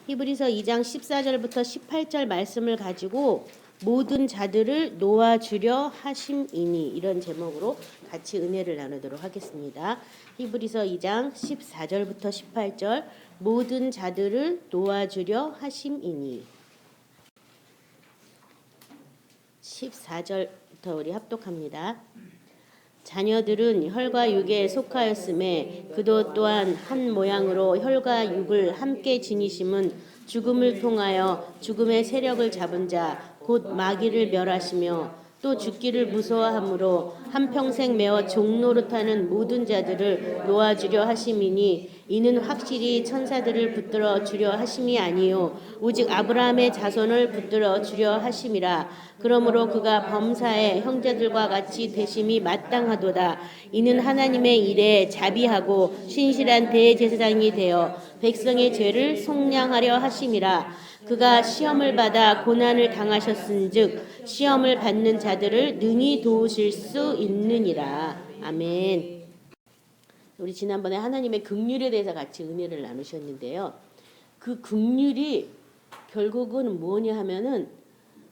히브리서 2장 14절부터 18절 말씀을 가지고 모든 자들을 놓아주려 하심이니, 이런 제목으로 같이 은혜를 나누도록 하겠습니다. 히브리서 2장 14절부터 18절, 모든 자들을 놓아주려 하심이니. 14절부터 우리 합독합니다. 자녀들은 혈과 육에 속하였음에 그도 또한 한 모양으로 혈과 육을 함께 지니심은 죽음을 통하여 죽음의 세력을 잡은 자 곧 마귀를 멸하시며 또 죽기를 무서워함으로 한평생 매어 종노릇하는 모든 자들을 놓아주려 하심이니, 이는 확실히 천사들을 붙들어 주려 하심이 아니요 오직 아브라함의 자손을 붙들어 주려 하심이라. 그러므로 그가 범사에 형제들과 같이 되심이 마땅하도다. 이는 하나님의 일에 자비하고 신실한 대제사장이 되어 백성의 죄를 속량하려 하심이라. 그가 시험을 받아 고난을 당하셨은즉 시험을 받는 자들을 능히 도우실 수 있느니라. 아멘. 우리 지난번에 하나님의 긍휼에 대해서 같이 은혜를 나누셨는데요. 그 긍휼이 결국은 뭐냐 하면은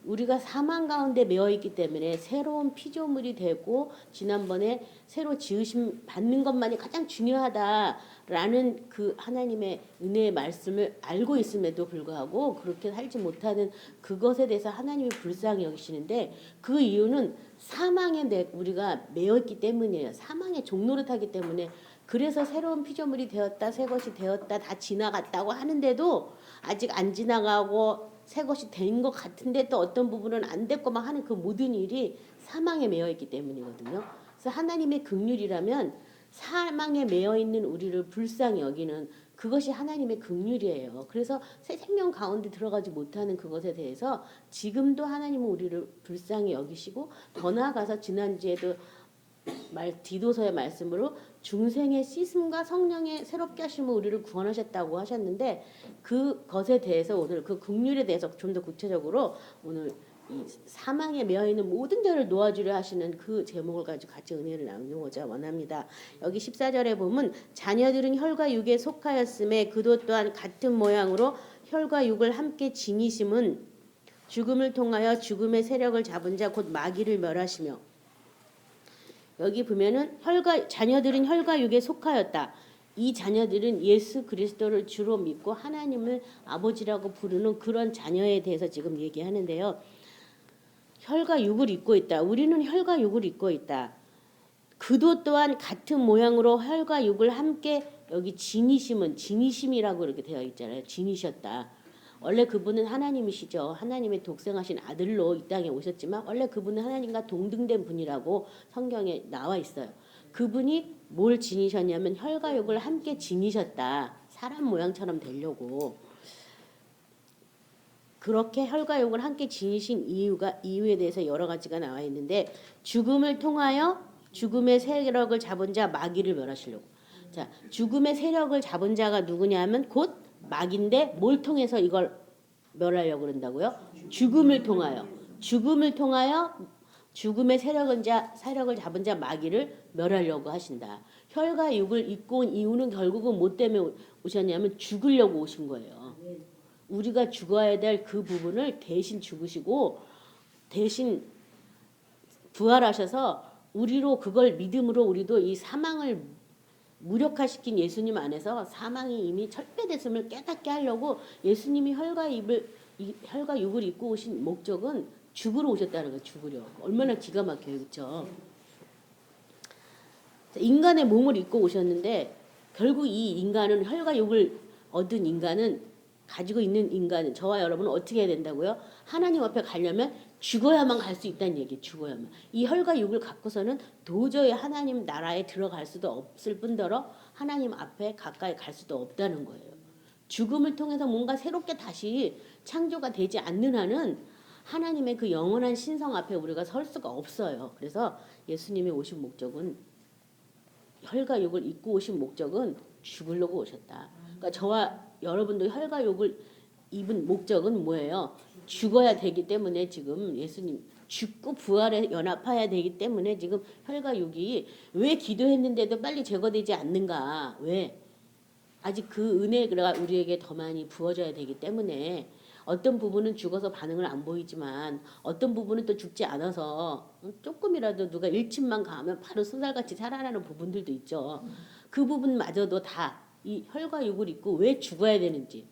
우리가 사망 가운데 매어 있기 때문에 새로운 피조물이 되고, 지난번에 새로 지으심 받는 것만이 가장 중요하다라는 그 하나님의 은혜의 말씀을 알고 있음에도 불구하고 그렇게 살지 못하는 그것에 대해서 하나님이 불쌍히 여기시는데, 그 이유는 사망에 우리가 매어 있기 때문이에요. 사망에 종노릇하기 때문에. 그래서 새로운 피조물이 되었다, 새 것이 되었다, 다 지나갔다고 하는데도 아직 안 지나가고 새 것이 된 것 같은데 또 어떤 부분은 안 됐고 막 하는 그 모든 일이 사망에 매여 있기 때문이거든요. 그래서 하나님의 긍휼이라면 사망에 매여 있는 우리를 불쌍히 여기는 그것이 하나님의 긍휼이에요. 그래서 새 생명 가운데 들어가지 못하는 그것에 대해서 지금도 하나님은 우리를 불쌍히 여기시고, 더 나아가서 지난주에도 디도서의 말씀으로 중생의 씻음과 성령의 새롭게 하심으로 우리를 구원하셨다고 하셨는데, 그것에 대해서 오늘 그 긍휼에 대해서 좀 더 구체적으로 오늘 이 사망에 매여 있는 모든 자를 놓아주려 하시는 그 제목을 가지고 같이 은혜를 나누고자 원합니다. 여기 14절에 보면 자녀들은 혈과 육에 속하였음에 그도 또한 같은 모양으로 혈과 육을 함께 지니심은 죽음을 통하여 죽음의 세력을 잡은 자 곧 마귀를 멸하시며, 여기 보면은 자녀들은 혈과 육에 속하였다. 이 자녀들은 예수 그리스도를 주로 믿고 하나님을 아버지라고 부르는 그런 자녀에 대해서 지금 얘기하는데요. 혈과 육을 입고 있다. 우리는 혈과 육을 입고 있다. 그도 또한 같은 모양으로 혈과 육을 함께, 여기 지니심이라고 이렇게 되어 있잖아요. 지니셨다. 원래 그분은 하나님이시죠. 하나님의 독생하신 아들로 이 땅에 오셨지만 원래 그분은 하나님과 동등된 분이라고 성경에 나와 있어요. 그분이 뭘 지니셨냐면 혈과 육을 함께 지니셨다. 사람 모양처럼 되려고. 그렇게 혈과 육을 함께 지니신 이유에 대해서 여러 가지가 나와 있는데, 죽음을 통하여 죽음의 세력을 잡은 자 마귀를 멸하시려고. 자, 죽음의 세력을 잡은 자가 누구냐면 곧 마귀인데, 뭘 통해서 이걸 멸하려고 그런다고요? 죽음을 통하여 죽음의 세력을 잡은 자 마귀를 멸하려고 하신다. 혈과 육을 입고 온 이유는 결국은 뭐 때문에 오셨냐면 죽으려고 오신 거예요. 우리가 죽어야 될 그 부분을 대신 죽으시고 대신 부활하셔서 우리로 그걸 믿음으로 우리도 이 사망을 무력화시킨 예수님 안에서 사망이 이미 철폐됐음을 깨닫게 하려고 예수님이 혈과 육을 입고 오신 목적은 죽으러 오셨다는 거예요. 죽으려. 얼마나 기가 막혀요. 그렇죠? 인간의 몸을 입고 오셨는데, 결국 이 인간은 혈과 육을 얻은 인간은, 가지고 있는 인간은, 저와 여러분은 어떻게 해야 된다고요? 하나님 앞에 가려면 죽어야만 갈 수 있다는 얘기예요. 죽어야만. 이 혈과 육을 갖고서는 도저히 하나님 나라에 들어갈 수도 없을 뿐더러 하나님 앞에 가까이 갈 수도 없다는 거예요. 죽음을 통해서 뭔가 새롭게 다시 창조가 되지 않는 한은 하나님의 그 영원한 신성 앞에 우리가 설 수가 없어요. 그래서 예수님이 오신 목적은, 혈과 육을 입고 오신 목적은 죽으려고 오셨다. 그러니까 저와 여러분도 혈과 육을 입은 목적은 뭐예요? 죽어야 되기 때문에 지금 예수님 죽고 부활에 연합해야 되기 때문에 지금 혈과 육이 왜 기도했는데도 빨리 제거되지 않는가? 왜? 아직 그 은혜가 우리에게 더 많이 부어져야 되기 때문에 어떤 부분은 죽어서 반응을 안 보이지만 어떤 부분은 또 죽지 않아서 조금이라도 누가 일침만 가면 바로 쏜살같이 살아나는 부분들도 있죠. 그 부분마저도 다 이 혈과 육을 입고 왜 죽어야 되는지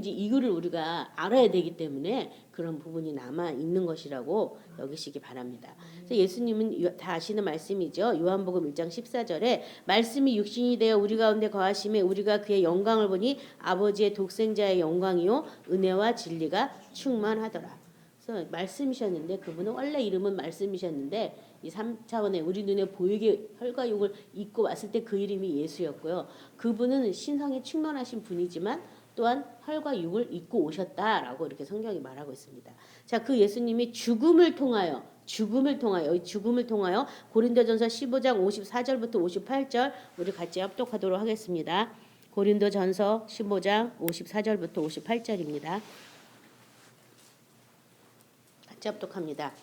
이거를 우리가 알아야 되기 때문에 그런 부분이 남아 있는 것이라고 여기시기 바랍니다. 그래서 예수님은 다 아시는 말씀이죠. 요한복음 1장 14절에 말씀이 육신이 되어 우리 가운데 거하심에 우리가 그의 영광을 보니 아버지의 독생자의 영광이요 은혜와 진리가 충만하더라. 그래서 말씀이셨는데 그분은 원래 이름은 말씀이셨는데 이 3차원의 우리 눈에 보이게 혈과 육을 입고 왔을 때 그 이름이 예수였고요. 그분은 신성에 충만하신 분이지만 또한 혈과 육을 입고 오셨다라고 이렇게 성경이 말하고 있습니다. 자, 그 예수님이 죽음을 통하여 고린도전서 15장 54절부터 58절 우리 같이 합독하도록 하겠습니다. 고린도전서 15장 54절부터 58절입니다. 같이 합독합니다.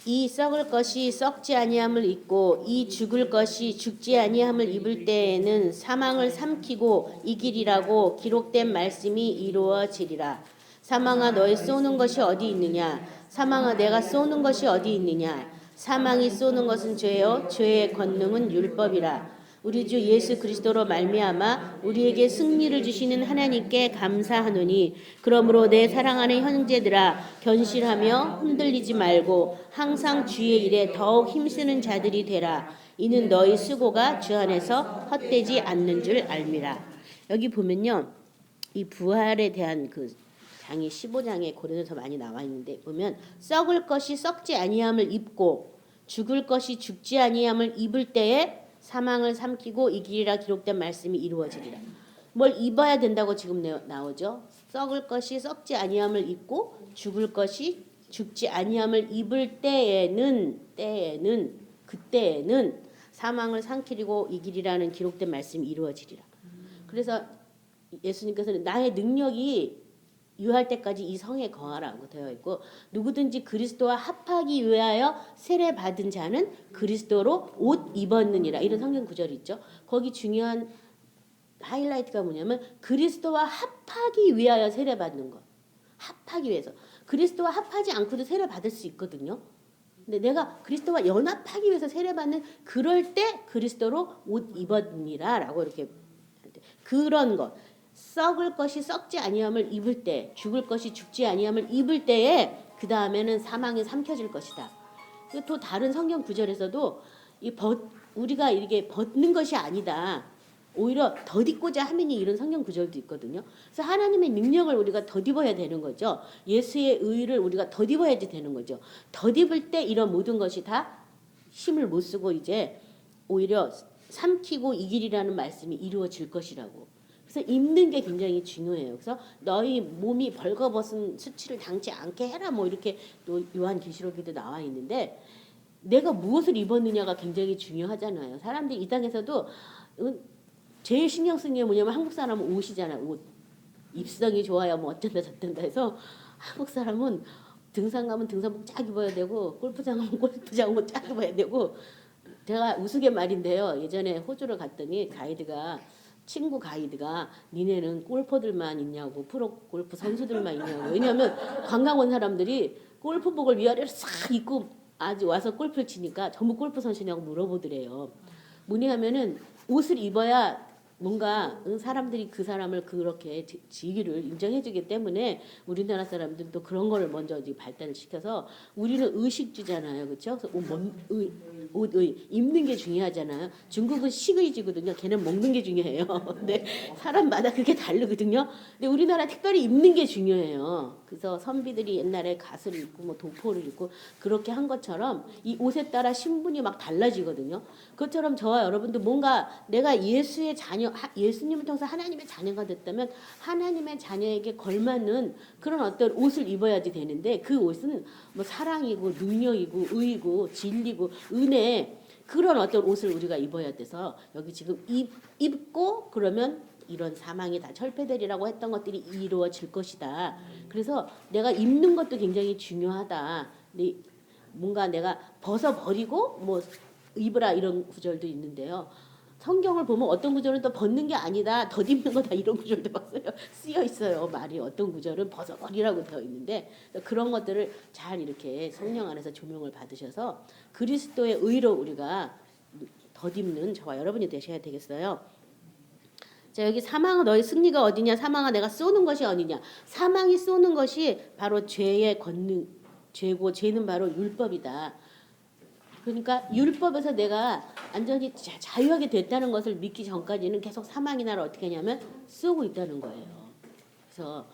이 썩을 것이 썩지 아니함을 입고 이 죽을 것이 죽지 아니함을 입을 때에는 사망을 삼키고 이기리라고 기록된 말씀이 이루어지리라. 사망아 너의 쏘는 것이 어디 있느냐? 사망아 내가 쏘는 것이 어디 있느냐? 사망이 쏘는 것은 죄요 죄의 권능은 율법이라. 우리 주 예수 그리스도로 말미암아 우리에게 승리를 주시는 하나님께 감사하노니 그러므로 내 사랑하는 형제들아 견실하며 흔들리지 말고 항상 주의 일에 더욱 힘쓰는 자들이 되라. 이는 너희 수고가 주 안에서 헛되지 않는 줄 알미라. 여기 보면요. 이 부활에 대한 그 장이 15장에 고린도서 많이 나와 있는데 보면 썩을 것이 썩지 아니함을 입고 죽을 것이 죽지 아니함을 입을 때에 사망을 삼키고 이기리라 기록된 말씀이 이루어지리라. 뭘 입어야 된다고 지금 나오죠. 썩을 것이 썩지 아니함을 입고 죽을 것이 죽지 아니함을 입을 그때에는 사망을 삼키고 이기리라는 기록된 말씀이 이루어지리라. 그래서 예수님께서는 나의 능력이 유할 때까지 이 성에 거하라고 되어 있고 누구든지 그리스도와 합하기 위하여 세례 받은 자는 그리스도로 옷 입었느니라. 이런 성경 구절이 있죠. 거기 중요한 하이라이트가 뭐냐면 그리스도와 합하기 위하여 세례 받는 것. 합하기 위해서. 그리스도와 합하지 않고도 세례 받을 수 있거든요. 근데 내가 그리스도와 연합하기 위해서 세례 받는 그럴 때 그리스도로 옷 입었느니라라고 이렇게 그런 것. 썩을 것이 썩지 아니함을 입을 때, 죽을 것이 죽지 아니함을 입을 때에 그 다음에는 사망이 삼켜질 것이다. 또 다른 성경 구절에서도 우리가 이렇게 벗는 것이 아니다. 오히려 덧입고자 하느니 이런 성경 구절도 있거든요. 그래서 하나님의 능력을 우리가 덧입어야 되는 거죠. 예수의 의를 우리가 덧입어야지 되는 거죠. 덧입을 때 이런 모든 것이 다 힘을 못 쓰고 이제 오히려 삼키고 이기리라는 말씀이 이루어질 것이라고. 그래서 입는 게 굉장히 중요해요. 그래서 너희 몸이 벌거벗은 수치를 당치 않게 해라 뭐 이렇게 또 요한계시록에도 나와 있는데 내가 무엇을 입었느냐가 굉장히 중요하잖아요. 사람들이 이 땅에서도 제일 신경 쓰는 게 뭐냐면 한국 사람은 옷이잖아요. 옷. 입성이 좋아야 뭐 어쩐다 저쩐다 해서 한국 사람은 등산 가면 등산복 쫙 입어야 되고 골프장 가면 골프장복 쫙 입어야 되고 제가 우스갯말인데요. 예전에 호주를 갔더니 친구 가이드가 니네는 골퍼들만 있냐고 프로 골프 선수들만 있냐고. 왜냐하면 관광 온 사람들이 골프복을 위아래로 싹 입고 아주 와서 골프를 치니까 전부 골프 선수냐고 물어보더래요. 뭐냐면은 옷을 입어야 뭔가 사람들이 그 사람을 그렇게 지위를 인정해주기 때문에 우리나라 사람들도 그런 거를 먼저 발달을 시켜서 우리는 의식주잖아요, 그렇죠? 옷의 입는 게 중요하잖아요. 중국은 식의주거든요. 걔는 먹는 게 중요해요. 근데 사람마다 그게 다르거든요. 근데 우리나라 특별히 입는 게 중요해요. 그래서 선비들이 옛날에 갓을 입고 뭐 도포를 입고 그렇게 한 것처럼 이 옷에 따라 신분이 막 달라지거든요. 그것처럼 저와 여러분도 뭔가 내가 예수의 자녀, 예수님을 통해서 하나님의 자녀가 됐다면 하나님의 자녀에게 걸맞는 그런 어떤 옷을 입어야지 되는데 그 옷은 뭐 사랑이고 능력이고 의이고 진리고 은혜 그런 어떤 옷을 우리가 입어야 돼서 여기 지금 입고 그러면 이런 사망이 다 철폐되리라고 했던 것들이 이루어질 것이다. 그래서 내가 입는 것도 굉장히 중요하다. 뭔가 내가 벗어버리고 뭐 입으라 이런 구절도 있는데요. 성경을 보면 어떤 구절은 또 벗는 게 아니다, 덧입는 거다, 이런 구절도 막 쓰여 있어요. 말이 어떤 구절은 벗어버리라고 되어 있는데, 그런 것들을 잘 이렇게 성령 안에서 조명을 받으셔서 그리스도의 의로 우리가 덧입는 저와 여러분이 되셔야 되겠어요. 자, 여기 사망은 너희 승리가 어디냐? 사망아 내가 쏘는 것이 어디냐? 사망이 쏘는 것이 바로 죄의 권능, 죄고 죄는 바로 율법이다. 그러니까 율법에서 내가 완전히 자유하게 됐다는 것을 믿기 전까지는 계속 사망이 나를 어떻게 하냐면 쏘고 있다는 거예요. 그래서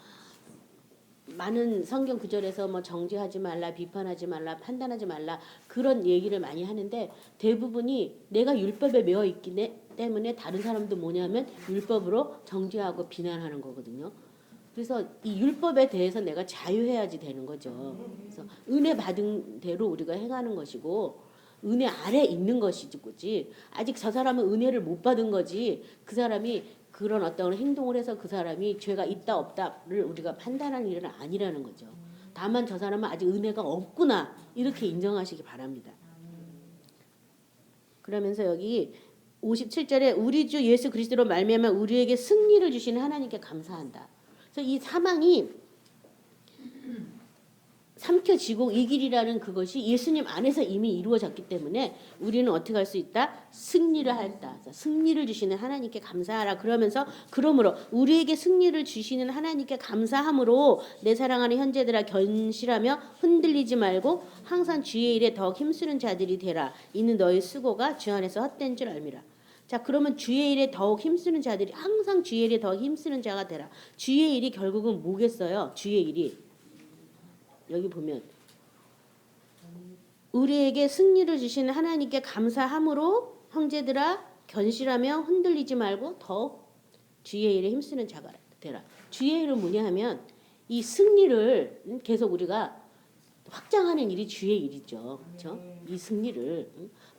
많은 성경 구절에서 뭐 정죄하지 말라, 비판하지 말라, 판단하지 말라 그런 얘기를 많이 하는데 대부분이 내가 율법에 매여 있기 때문에 다른 사람도 뭐냐면 율법으로 정죄하고 비난하는 거거든요. 그래서 이 율법에 대해서 내가 자유해야지 되는 거죠. 그래서 은혜 받은 대로 우리가 행하는 것이고 은혜 아래 있는 것이지 아직 저 사람은 은혜를 못 받은 거지 그 사람이 그런 어떤 행동을 해서 그 사람이 죄가 있다 없다를 우리가 판단하는 일은 아니라는 거죠. 다만 저 사람은 아직 은혜가 없구나 이렇게 인정하시기 바랍니다. 그러면서 여기 57절에 우리 주 예수 그리스도로 말미암아 우리에게 승리를 주시는 하나님께 감사한다. 그래서 이 사망이 삼켜지고 이 길이라는 그것이 예수님 안에서 이미 이루어졌기 때문에 우리는 어떻게 할 수 있다? 승리를 한다. 승리를 주시는 하나님께 감사하라. 그러면서 그러므로 우리에게 승리를 주시는 하나님께 감사함으로 내 사랑하는 형제들아 견실하며 흔들리지 말고 항상 주의 일에 더욱 힘쓰는 자들이 되라. 이는 너희 수고가 주 안에서 헛된 줄 알미라. 자, 그러면 주의 일에 더욱 힘쓰는 자들이 항상 주의 일에 더욱 힘쓰는 자가 되라. 주의 일이 결국은 뭐겠어요? 주의 일이 여기 보면 우리에게 승리를 주시는 하나님께 감사함으로 형제들아 견실하며 흔들리지 말고 더욱 주의 일에 힘쓰는 자가 되라. 주의 일은 뭐냐 하면 이 승리를 계속 우리가 확장하는 일이 주의 일이죠. 그렇죠? 이 승리를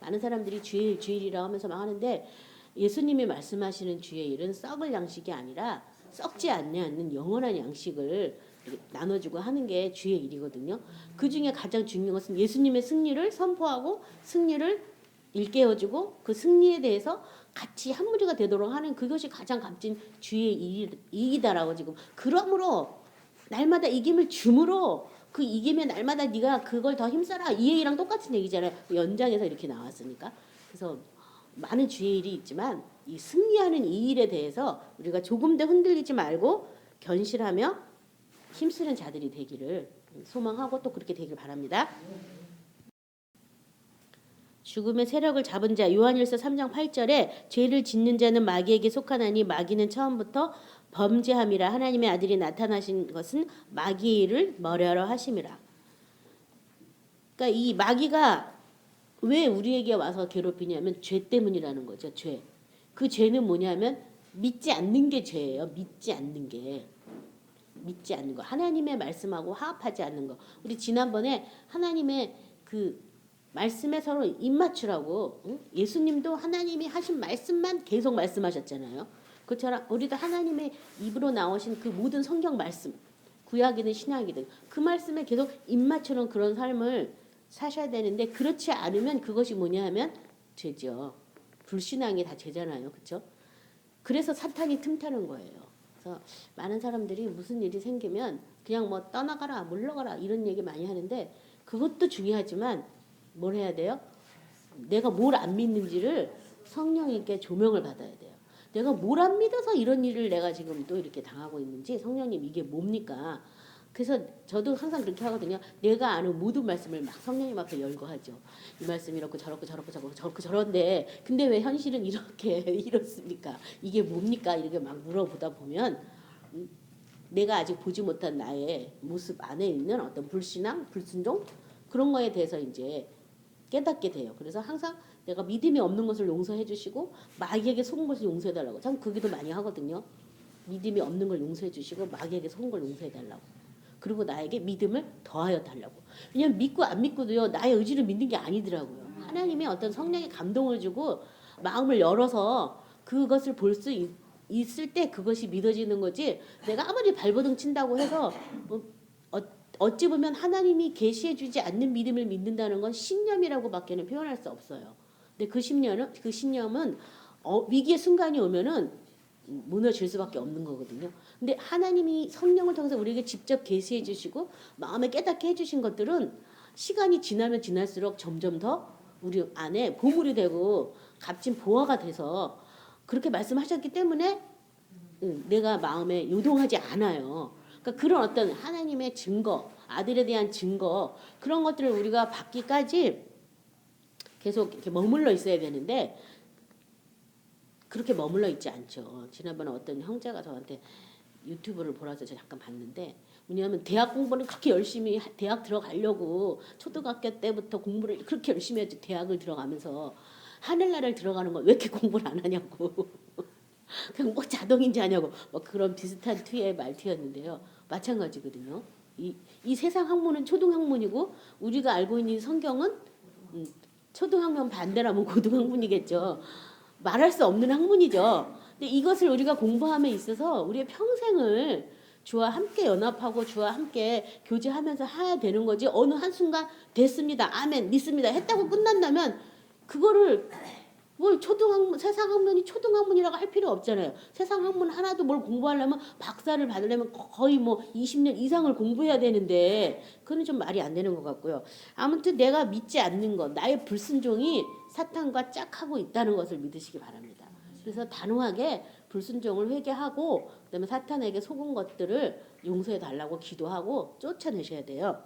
많은 사람들이 주의 일이라고 하면서 막 하는데 예수님이 말씀하시는 주의 일은 썩을 양식이 아니라 썩지 않는 영원한 양식을 나눠주고 하는 게 주의 일이거든요. 그 중에 가장 중요한 것은 예수님의 승리를 선포하고 승리를 일깨워주고 그 승리에 대해서 같이 한 무리가 되도록 하는 그것이 가장 값진 주의 일이다라고 지금. 그러므로 날마다 이김을 줌으로 그 이김에 날마다 네가 그걸 더 힘써라 이 얘기랑 똑같은 얘기잖아요. 연장해서 이렇게 나왔으니까. 그래서 많은 주의 일이 있지만 이 승리하는 이 일에 대해서 우리가 조금 더 흔들리지 말고 견실하며 힘쓰는 자들이 되기를 소망하고 또 그렇게 되길 바랍니다. 죽음의 세력을 잡은 자 요한일서 3장 8절에 죄를 짓는 자는 마귀에게 속하나니 마귀는 처음부터 범죄함이라 하나님의 아들이 나타나신 것은 마귀의 일을 머려러 하심이라. 그러니까 이 마귀가 왜 우리에게 와서 괴롭히냐면 죄 때문이라는 거죠. 죄. 그 죄는 뭐냐면 믿지 않는 게 죄예요. 믿지 않는 게. 믿지 않는 거. 하나님의 말씀하고 화합하지 않는 거. 우리 지난번에 하나님의 그 말씀에 서로 입맞추라고 예수님도 하나님이 하신 말씀만 계속 말씀하셨잖아요. 그처럼 우리도 하나님의 입으로 나오신 그 모든 성경 말씀 구약이든 신약이든 그 말씀에 계속 입맞추는 그런 삶을 사셔야 되는데 그렇지 않으면 그것이 뭐냐 하면 죄죠. 불신앙이 다 죄잖아요. 그렇죠? 그래서 사탄이 틈타는 거예요. 그래서 많은 사람들이 무슨 일이 생기면 그냥 뭐 떠나가라 물러가라 이런 얘기 많이 하는데 그것도 중요하지만 뭘 해야 돼요? 내가 뭘 안 믿는지를 성령님께 조명을 받아야 돼요. 내가 뭘 안 믿어서 이런 일을 내가 지금 또 이렇게 당하고 있는지 성령님 이게 뭡니까? 그래서 저도 항상 그렇게 하거든요. 내가 아는 모든 말씀을 막 성령님 앞에 열거하죠. 이 말씀 이렇고 저렇고 저렇고 저렇고 저런데 근데 왜 현실은 이렇게 이렇습니까? 이게 뭡니까? 이렇게 막 물어보다 보면 내가 아직 보지 못한 나의 모습 안에 있는 어떤 불신앙, 불순종 그런 거에 대해서 이제 깨닫게 돼요. 그래서 항상 내가 믿음이 없는 것을 용서해 주시고 마귀에게 속은 것을 용서해 달라고. 참 그기도 많이 하거든요. 믿음이 없는 걸 용서해 주시고 마귀에게 속은 걸 용서해 달라고. 그리고 나에게 믿음을 더하여 달라고. 왜냐하면 믿고 안 믿고도요. 나의 의지를 믿는 게 아니더라고요. 하나님의 어떤 성령의 감동을 주고 마음을 열어서 그것을 볼 수 있을 때 그것이 믿어지는 거지. 내가 아무리 발버둥 친다고 해서 어찌 보면 하나님이 계시해 주지 않는 믿음을 믿는다는 건 신념이라고 밖에는 표현할 수 없어요. 근데 그 신념은 위기의 순간이 오면은 무너질 수밖에 없는 거거든요. 근데 하나님이 성령을 통해서 우리에게 직접 계시해 주시고 마음에 깨닫게 해 주신 것들은 시간이 지나면 지날수록 점점 더 우리 안에 보물이 되고 값진 보화가 돼서 그렇게 말씀하셨기 때문에 내가 마음에 요동하지 않아요. 그러니까 그런 어떤 하나님의 증거, 아들에 대한 증거 그런 것들을 우리가 받기까지 계속 이렇게 머물러 있어야 되는데 그렇게 머물러 있지 않죠. 지난번에 어떤 형제가 저한테 유튜브를 보라서 제가 잠깐 봤는데 왜냐하면 대학 공부는 그렇게 열심히 대학 들어가려고 초등학교 때부터 공부를 그렇게 열심히 했지 대학을 들어가면서 하늘나라를 들어가는 걸 왜 이렇게 공부를 안 하냐고 그냥 뭐 자동인지 아냐고 뭐 그런 비슷한 투의 말투였는데요. 마찬가지거든요. 이 세상 학문은 초등 학문이고 우리가 알고 있는 성경은 초등학문 반대라면 고등학문이겠죠. 말할 수 없는 학문이죠. 근데 이것을 우리가 공부함에 있어서 우리의 평생을 주와 함께 연합하고 주와 함께 교제하면서 해야 되는 거지 어느 한순간 됐습니다. 아멘 믿습니다. 했다고 끝난다면 그거를 뭘 초등학문 세상 학문이 초등학문이라고 할 필요 없잖아요. 세상 학문 하나도 뭘 공부하려면 박사를 받으려면 거의 뭐 20년 이상을 공부해야 되는데 그건 좀 말이 안 되는 것 같고요. 아무튼 내가 믿지 않는 것 나의 불순종이 사탄과 짝하고 있다는 것을 믿으시기 바랍니다. 그래서 단호하게 불순종을 회개하고 그다음에 사탄에게 속은 것들을 용서해 달라고 기도하고 쫓아내셔야 돼요.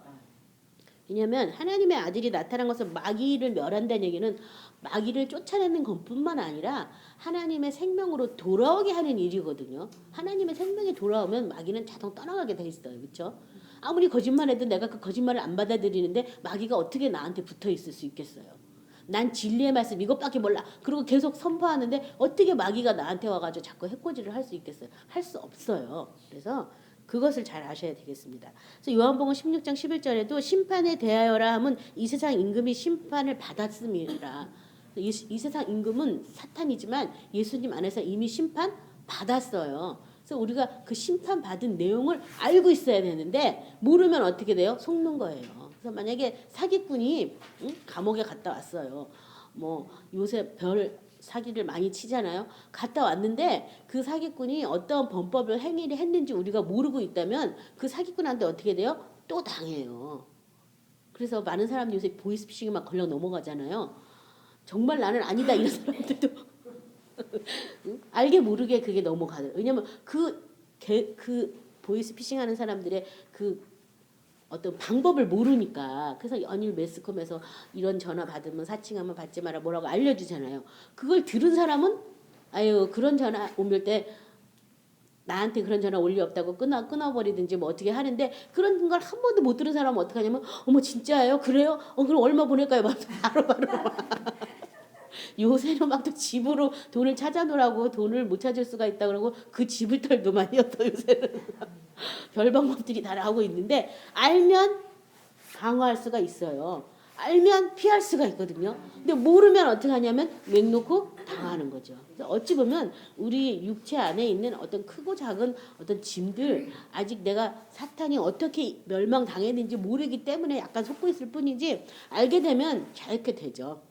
왜냐하면 하나님의 아들이 나타난 것은 마귀를 멸한다는 얘기는 마귀를 쫓아내는 것뿐만 아니라 하나님의 생명으로 돌아오게 하는 일이거든요. 하나님의 생명이 돌아오면 마귀는 자동 떠나가게 돼 있어요. 그렇죠? 아무리 거짓말해도 내가 그 거짓말을 안 받아들이는데 마귀가 어떻게 나한테 붙어 있을 수 있겠어요. 난 진리의 말씀 이것밖에 몰라. 그리고 계속 선포하는데 어떻게 마귀가 나한테 와가지고 자꾸 해코지를 할 수 있겠어요. 할 수 없어요. 그래서 그것을 잘 아셔야 되겠습니다. 그래서 요한복음 16장 11절에도 심판에 대하여라 하면 이 세상 임금이 심판을 받았음이라. 이 세상 임금은 사탄이지만 예수님 안에서 이미 심판 받았어요. 그래서 우리가 그 심판 받은 내용을 알고 있어야 되는데 모르면 어떻게 돼요? 속는 거예요. 그래서 만약에 사기꾼이 감옥에 갔다 왔어요. 뭐 요새 별 사기를 많이 치잖아요. 갔다 왔는데 그 사기꾼이 어떤 범법을 행위를 했는지 우리가 모르고 있다면 그 사기꾼한테 어떻게 돼요? 또 당해요. 그래서 많은 사람들이 요새 보이스피싱에 막 걸려 넘어가잖아요. 정말 나는 아니다 이런 사람들도 알게 모르게 그게 넘어가요. 왜냐면 그 보이스피싱 하는 사람들의 그 어떤 방법을 모르니까. 그래서 연일 매스컴에서 이런 전화 받으면 사칭하면 받지 마라 뭐라고 알려주잖아요. 그걸 들은 사람은 아유 그런 전화 오면 때 나한테 그런 전화 올 리 없다고 끊어버리든지 뭐 어떻게 하는데 그런 걸 한 번도 못 들은 사람은 어떻게 하냐면 어머 진짜예요? 그래요? 그럼 얼마 보낼까요? 막 바로바로 요새는 막 또 집으로 돈을 찾아놓으라고 돈을 못 찾을 수가 있다 그러고 그 집을 털더만요. 또 요새는 별 방법들이 다 나오고 있는데 알면 방어할 수가 있어요. 알면 피할 수가 있거든요. 근데 모르면 어떻게 하냐면 맹 놓고 당하는 거죠. 그래서 어찌 보면 우리 육체 안에 있는 어떤 크고 작은 어떤 짐들 아직 내가 사탄이 어떻게 멸망당했는지 모르기 때문에 약간 속고 있을 뿐이지 알게 되면 자유케 되죠.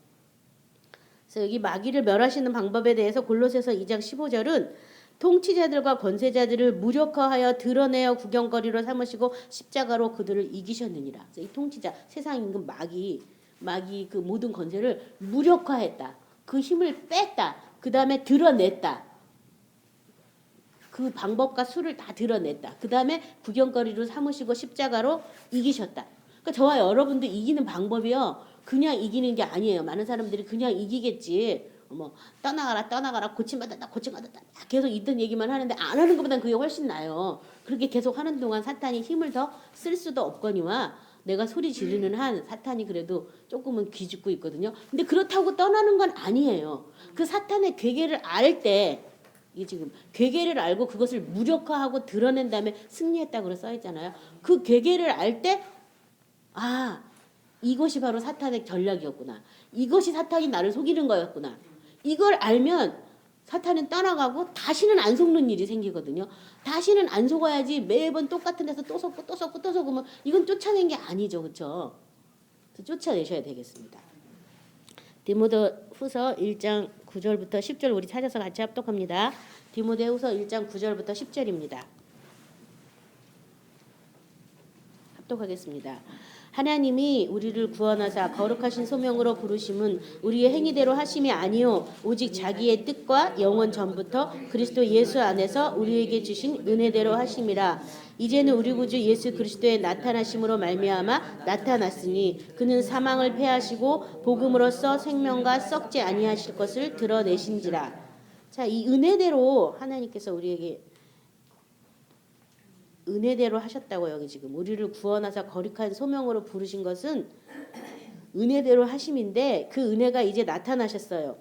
그래서 여기 마귀를 멸하시는 방법에 대해서 골로새서 2장 15절은 통치자들과 권세자들을 무력화하여 드러내어 구경거리로 삼으시고 십자가로 그들을 이기셨느니라. 그래서 이 통치자 세상 임금 마귀 그 모든 권세를 무력화했다. 그 힘을 뺐다. 그 다음에 드러냈다. 그 방법과 수를 다 드러냈다. 그 다음에 구경거리로 삼으시고 십자가로 이기셨다. 그러니까 저와 여러분들 이기는 방법이요. 그냥 이기는 게 아니에요. 많은 사람들이 그냥 이기겠지. 뭐 떠나가라 고침받았다 계속 있던 얘기만 하는데 안 하는 것보단 그게 훨씬 나아요. 그렇게 계속 하는 동안 사탄이 힘을 더 쓸 수도 없거니와 내가 소리 지르는 한 사탄이 그래도 조금은 기죽고 있거든요. 근데 그렇다고 떠나는 건 아니에요. 그 사탄의 괴계를 알 때 이 지금 괴계를 알고 그것을 무력화하고 드러낸 다음에 승리했다고 써 있잖아요. 그 괴계를 알 때 아 이것이 바로 사탄의 전략이었구나. 이것이 사탄이 나를 속이는 거였구나. 이걸 알면 사탄은 떠나가고 다시는 안 속는 일이 생기거든요. 다시는 안 속아야지 매번 똑같은 데서 또 속으면 이건 쫓아낸 게 아니죠. 그렇죠? 쫓아내셔야 되겠습니다. 디모데후서 1장 9절부터 10절 우리 찾아서 같이 합독합니다. 디모데후서 1장 9절부터 10절입니다. 합독하겠습니다. 하나님이 우리를 구원하사 거룩하신 소명으로 부르심은 우리의 행위대로 하심이 아니요 오직 자기의 뜻과 영원 전부터 그리스도 예수 안에서 우리에게 주신 은혜대로 하심이라. 이제는 우리 구주 예수 그리스도의 나타나심으로 말미암아 나타났으니 그는 사망을 패하시고 복음으로써 생명과 썩지 아니하실 것을 드러내신지라. 자, 이 은혜대로 하나님께서 우리에게 은혜대로 하셨다고. 여기 지금 우리를 구원하사 거룩한 소명으로 부르신 것은 은혜대로 하심인데 그 은혜가 이제 나타나셨어요.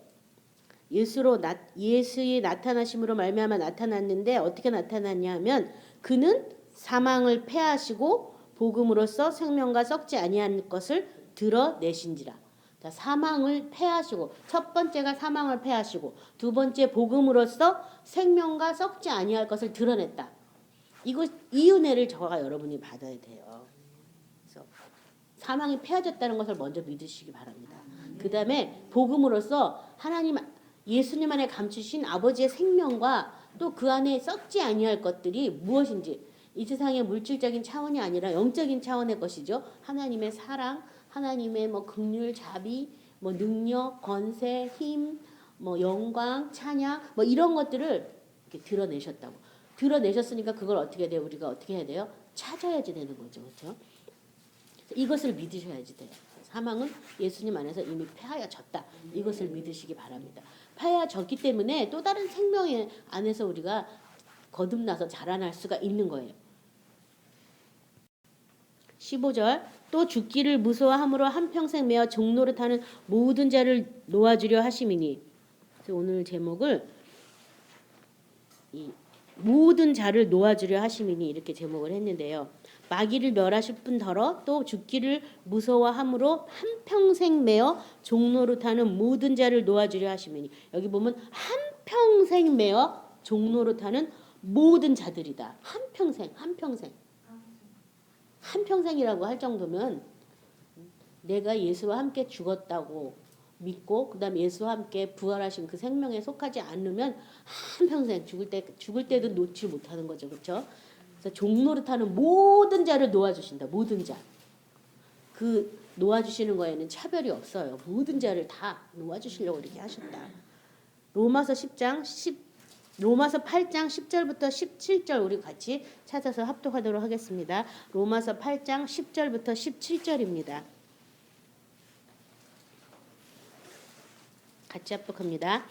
예수의 나타나심으로 말미암아 나타났는데 어떻게 나타났냐면 그는 사망을 패하시고 복음으로써 생명과 썩지 아니한 것을 드러내신지라. 자, 사망을 패하시고, 첫 번째가 사망을 패하시고 두 번째 복음으로써 생명과 썩지 아니할 것을 드러냈다. 이 은혜를 저와 여러분이 받아야 돼요. 그래서 사망이 패해졌다는 것을 먼저 믿으시기 바랍니다. 그 다음에 복음으로써 예수님 안에 감추신 아버지의 생명과 또 그 안에 썩지 아니할 것들이 무엇인지, 이 세상의 물질적인 차원이 아니라 영적인 차원의 것이죠. 하나님의 사랑, 하나님의 긍휼, 자비, 능력, 권세, 힘, 영광, 찬양, 이런 것들을 이렇게 드러내셨다고. 드러내셨으니까 그걸 어떻게 해야 돼요? 우리가 어떻게 해야 돼요? 찾아야지 되는 거죠. 그렇죠? 이것을 믿으셔야지 돼요. 사망은 예수님 안에서 이미 패하여졌다. 이것을 믿으시기 바랍니다. 패하여졌기 때문에 또 다른 생명 안에서 우리가 거듭나서 자라날 수가 있는 거예요. 15절 또 죽기를 무서워함으로 한평생 매어 종노릇하는 모든 자를 놓아주려 하심이니. 그래서 오늘 제목을 모든 자를 놓아주려 하심이니 이렇게 제목을 했는데요. 마귀를 멸하실 뿐더러 또 죽기를 무서워함으로 한평생 매어 종노릇하는 모든 자를 놓아주려 하심이니. 여기 보면 한평생 매어 종노릇하는 모든 자들이다. 한평생이라고 할 정도면 내가 예수와 함께 죽었다고 믿고 그다음에 예수와 함께 부활하신 그 생명에 속하지 않으면 한평생 죽을 때도 놓지 못하는 거죠. 그렇죠? 그래서 종노릇하는 모든 자를 놓아주신다. 모든 자. 그 놓아주시는 거에는 차별이 없어요. 모든 자를 다 놓아주시려고 이렇게 하셨다. 로마서 8장 10절부터 17절 우리 같이 찾아서 합독하도록 하겠습니다. 로마서 8장 10절부터 17절입니다. 같이 합독합니다.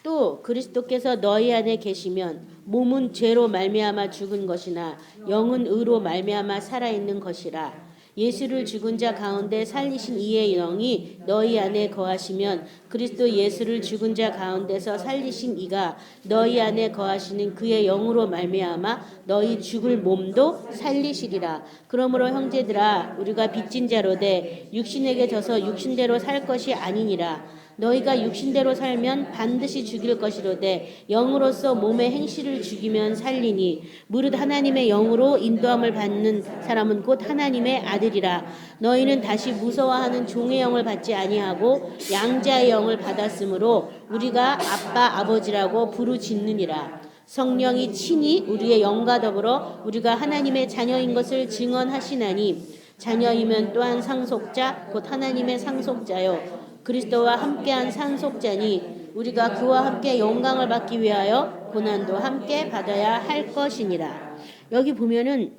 또 그리스도께서 너희 안에 계시면 몸은 죄로 말미암아 죽은 것이나 영은 의로 말미암아 살아있는 것이라. 예수를 죽은 자 가운데 살리신 이의 영이 너희 안에 거하시면 그리스도 예수를 죽은 자 가운데서 살리신 이가 너희 안에 거하시는 그의 영으로 말미암아 너희 죽을 몸도 살리시리라. 그러므로 형제들아 우리가 빚진 자로되 육신에게 져서 육신대로 살 것이 아니니라. 너희가 육신대로 살면 반드시 죽일 것이로되 영으로서 몸의 행실을 죽이면 살리니 무릇 하나님의 영으로 인도함을 받는 사람은 곧 하나님의 아들이라. 너희는 다시 무서워하는 종의 영을 받지 아니하고 양자의 영을 받았으므로 우리가 아빠 아버지라고 부르짖느니라. 성령이 친히 우리의 영과 더불어 우리가 하나님의 자녀인 것을 증언하시나니 자녀이면 또한 상속자 곧 하나님의 상속자요 그리스도와 함께한 상속자니 우리가 그와 함께 영광을 받기 위하여 고난도 함께 받아야 할 것이니라. 여기 보면은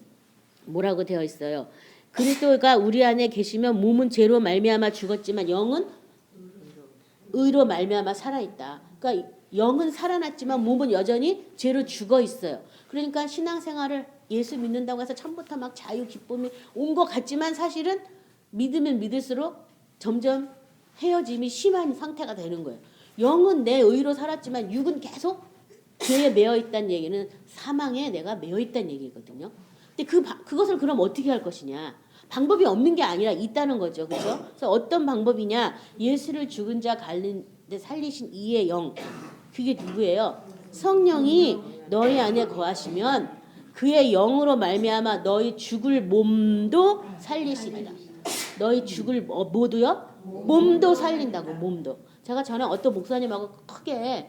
뭐라고 되어 있어요? 그리스도가 우리 안에 계시면 몸은 죄로 말미암아 죽었지만 영은 의로 말미암아 살아있다. 그러니까 영은 살아났지만 몸은 여전히 죄로 죽어 있어요. 그러니까 신앙생활을 예수 믿는다고 해서 처음부터 막 자유 기쁨이 온 것 같지만 사실은 믿으면 믿을수록 점점 헤어짐이 심한 상태가 되는 거예요. 영은 내 의로 살았지만 육은 계속 죄에 매여 있다는 얘기는 사망에 내가 매여 있다는 얘기거든요. 근데 그것을 그럼 어떻게 할 것이냐? 방법이 없는 게 아니라 있다는 거죠. 그렇죠? 그래서 어떤 방법이냐? 예수를 죽은 자 가운데 살리신 이의 영. 그게 누구예요? 성령이 너희 안에 거하시면 그의 영으로 말미암아 너희 죽을 몸도 살리시리라. 너희 죽을 뭐도요? 몸도 살린다고. 몸도. 제가 전에 어떤 목사님하고 크게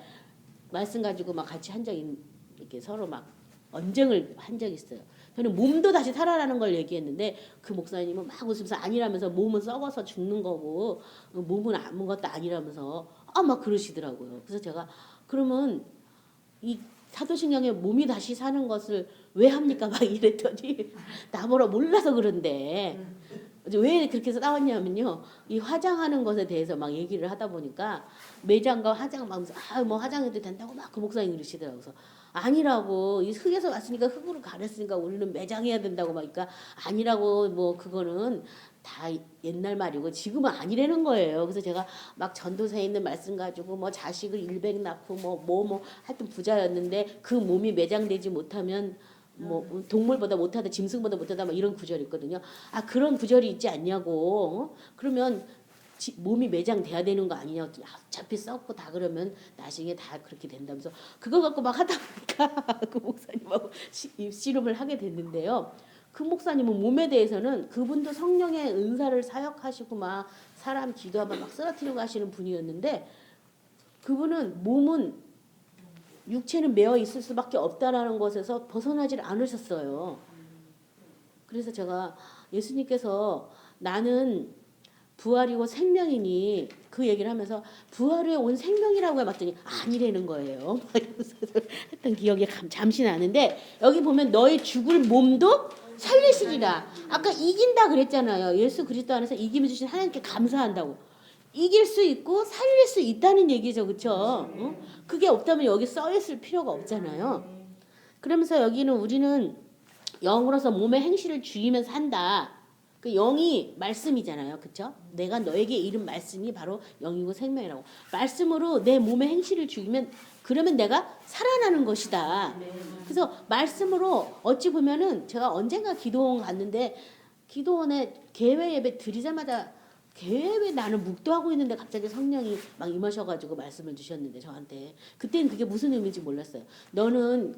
말씀 가지고 막 같이 한 적이 이렇게 서로 막 언쟁을 한 적이 있어요. 저는 몸도 다시 살아나는 걸 얘기했는데 그 목사님은 막 웃으면서 아니라면서 몸은 썩어서 죽는 거고 몸은 아무것도 아니라면서 막 그러시더라고요. 그래서 제가 그러면 이 사도신경에 몸이 다시 사는 것을 왜 합니까? 막 이랬더니 나보러 몰라서 그런데 왜 그렇게 해서 나왔냐면요. 이 화장하는 것에 대해서 막 얘기를 하다 보니까 매장과 화장 막 뭐 화장해도 된다고 막 그 목사님 그러시더라고요. 그래서 아니라고 이 흙에서 왔으니까 흙으로 가렸으니까 우리는 매장해야 된다고 막 그러니까 아니라고 뭐 그거는 다 옛날 말이고 지금은 아니라는 거예요. 그래서 제가 막 전도서에 있는 말씀 가지고 뭐 자식을 일백 낳고 뭐 하여튼 부자였는데 그 몸이 매장되지 못하면 뭐 동물보다 못하다 짐승보다 못하다 막 이런 구절이 있거든요. 그런 구절이 있지 않냐고. 그러면 몸이 매장돼야 되는 거 아니냐. 어차피 썩고 다 그러면 나중에 다 그렇게 된다면서 그거 갖고 막 하다 보니까 그 목사님하고 씨름을 하게 됐는데요. 그 목사님은 몸에 대해서는 그분도 성령의 은사를 사역하시고 막 사람 기도하면 막 쓰러뜨리고 하시는 분이었는데 그분은 몸은 육체는 매어 있을 수밖에 없다라는 것에서 벗어나질 않으셨어요. 그래서 제가 예수님께서 나는 부활이고 생명이니 그 얘기를 하면서 부활에 온 생명이라고 해봤더니 아니라는 거예요. 했던 기억이 잠시 나는데 여기 보면 너의 죽을 몸도 살리시리라. 아까 이긴다 그랬잖아요. 예수 그리스도 안에서 이김을 주신 하나님께 감사한다고. 이길 수 있고 살릴 수 있다는 얘기죠. 그렇죠? 그게 없다면 여기 써 있을 필요가 없잖아요. 그러면서 여기는 우리는 영으로서 몸의 행실을 죽이면 산다. 그 영이 말씀이잖아요. 그렇죠? 내가 너에게 이른 말씀이 바로 영이고 생명이라고. 말씀으로 내 몸의 행실을 죽이면 그러면 내가 살아나는 것이다. 그래서 말씀으로 어찌 보면은 제가 언젠가 기도원 갔는데 기도원에 개회 예배 드리자마자 개회 나는 묵도하고 있는데 갑자기 성령이 막 임하셔가지고 말씀을 주셨는데 저한테 그때는 그게 무슨 의미인지 몰랐어요. 너는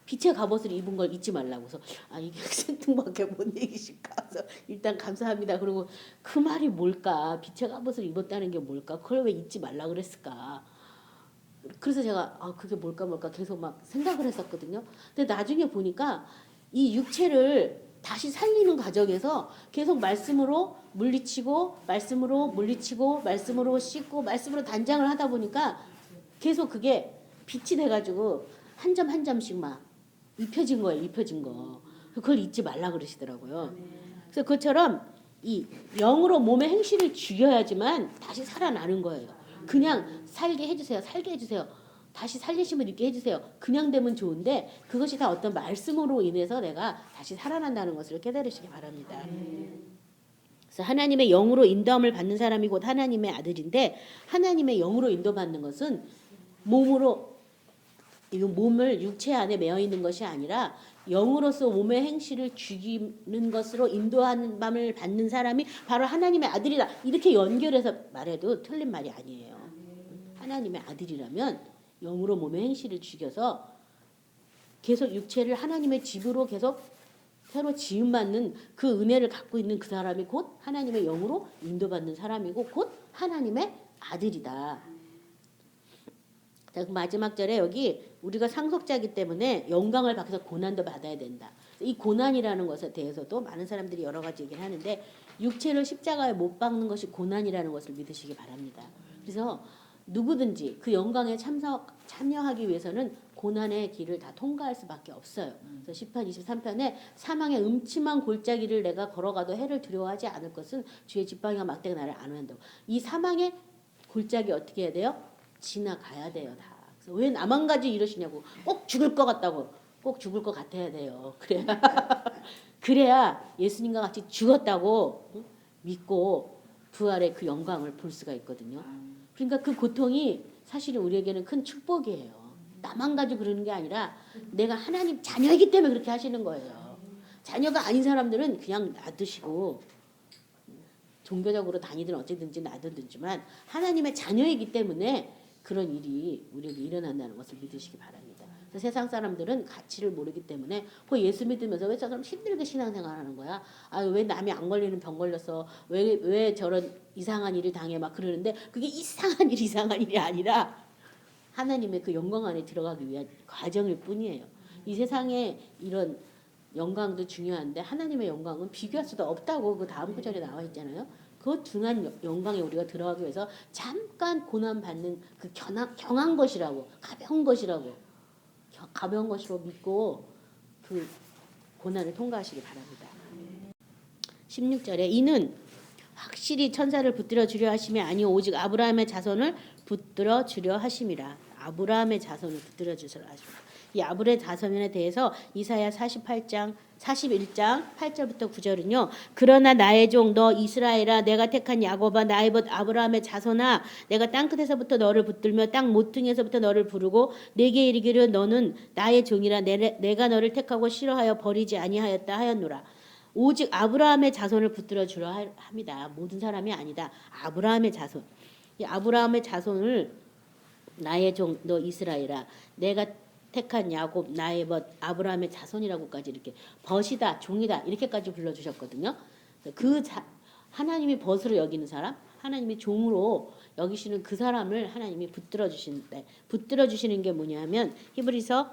빛의 갑옷을 입은 걸 잊지 말라고. 그래서 이게 생뚱밖에 뭔 얘기실까. 그래서 일단 감사합니다. 그리고 그 말이 뭘까. 빛의 갑옷을 입었다는 게 뭘까. 그걸 왜 잊지 말라 그랬을까. 그래서 제가 그게 뭘까 계속 막 생각을 했었거든요. 근데 나중에 보니까 이 육체를 다시 살리는 과정에서 계속 말씀으로 물리치고 말씀으로 물리치고 말씀으로 씻고 말씀으로 단장을 하다 보니까 계속 그게 빛이 돼가지고 한 점 한 점씩 막 입혀진 거예요. 입혀진 거. 그걸 잊지 말라 그러시더라고요. 그래서 그것처럼 이 영으로 몸의 행실을 죽여야지만 다시 살아나는 거예요. 그냥 살게 해주세요. 살게 해주세요. 다시 살리심을 있게 해주세요. 그냥 되면 좋은데 그것이 다 어떤 말씀으로 인해서 내가 다시 살아난다는 것을 깨달으시기 바랍니다. 그래서 하나님의 영으로 인도함을 받는 사람이 곧 하나님의 아들인데 하나님의 영으로 인도받는 것은 몸으로 이 몸을 육체 안에 매어 있는 것이 아니라 영으로서 몸의 행실을 죽이는 것으로 인도함을 받는 사람이 바로 하나님의 아들이다. 이렇게 연결해서 말해도 틀린 말이 아니에요. 하나님의 아들이라면 영으로 몸의 행실을 죽여서 계속 육체를 하나님의 집으로 계속 새로 지음받는 그 은혜를 갖고 있는 그 사람이 곧 하나님의 영으로 인도받는 사람이고 곧 하나님의 아들이다. 자, 그 마지막 절에 여기 우리가 상속자이기 때문에 영광을 받아서 고난도 받아야 된다. 이 고난이라는 것에 대해서도 많은 사람들이 여러 가지 얘기를 하는데 육체를 십자가에 못 박는 것이 고난이라는 것을 믿으시기 바랍니다. 그래서 누구든지 그 영광에 참여하기 위해서는 고난의 길을 다 통과할 수밖에 없어요. 그래서 10편 23편에 사망의 음침한 골짜기를 내가 걸어가도 해를 두려워하지 않을 것은 주의 지팡이와 막대가 나를 안위한다고. 이 사망의 골짜기 어떻게 해야 돼요? 지나가야 돼요. 다. 그래서 왜 나만 가지 이러시냐고. 꼭 죽을 것 같다고. 꼭 죽을 것 같아야 돼요. 그래야 예수님과 같이 죽었다고 믿고 부활의 그 영광을 볼 수가 있거든요. 그러니까 그 고통이 사실은 우리에게는 큰 축복이에요. 나만 가지고 그러는 게 아니라 내가 하나님 자녀이기 때문에 그렇게 하시는 거예요. 자녀가 아닌 사람들은 그냥 놔두시고 종교적으로 다니든 어쨌든지 놔두든지만 하나님의 자녀이기 때문에 그런 일이 우리에게 일어난다는 것을 믿으시기 바랍니다. 그래서 세상 사람들은 가치를 모르기 때문에 그 예수 믿으면서 왜 저 사람 힘들게 신앙생활하는 거야? 아, 왜 남이 안 걸리는 병 걸렸어? 왜 저런 이상한 일을 당해? 막 그러는데 그게 이상한 일이 아니라 하나님의 그 영광 안에 들어가기 위한 과정일 뿐이에요. 이 세상에 이런 영광도 중요한데 하나님의 영광은 비교할 수도 없다고 그 다음 구절에 나와 있잖아요. 그 둔한 영광에 우리가 들어가기 위해서 잠깐 고난 받는 그 경한 것이라고, 가벼운 것이라고, 가벼운 것으로 믿고 그 고난을 통과하시기 바랍니다. 16절에 이는 확실히 천사를 붙들어 주려 하심이 아니요 오직 아브라함의 자손을 붙들어 주려 하심이라. 아브라함의 자손을 붙들어 주시라 하십니다. 이 아브라함의 자손에 대해서 이사야 41장 8절부터 9절은요. 그러나 나의 종 너 이스라엘아 내가 택한 야곱아 나의 벗 아브라함의 자손아 내가 땅끝에서부터 너를 붙들며 땅 모퉁이에서부터 너를 부르고 내게 이르기를 너는 나의 종이라 내가 너를 택하고 싫어하여 버리지 아니하였다 하였노라. 오직 아브라함의 자손을 붙들어 주려 합니다. 모든 사람이 아니다. 아브라함의 자손. 이 아브라함의 자손을 나의 종 너 이스라엘아 내가 택한 야곱 나의 벗 아브라함의 자손이라고까지 이렇게 벗이다 종이다 이렇게까지 불러주셨거든요. 하나님이 벗으로 여기는 사람 하나님이 종으로 여기시는 그 사람을 하나님이 붙들어 주시는데 붙들어 주시는 게 뭐냐면 히브리서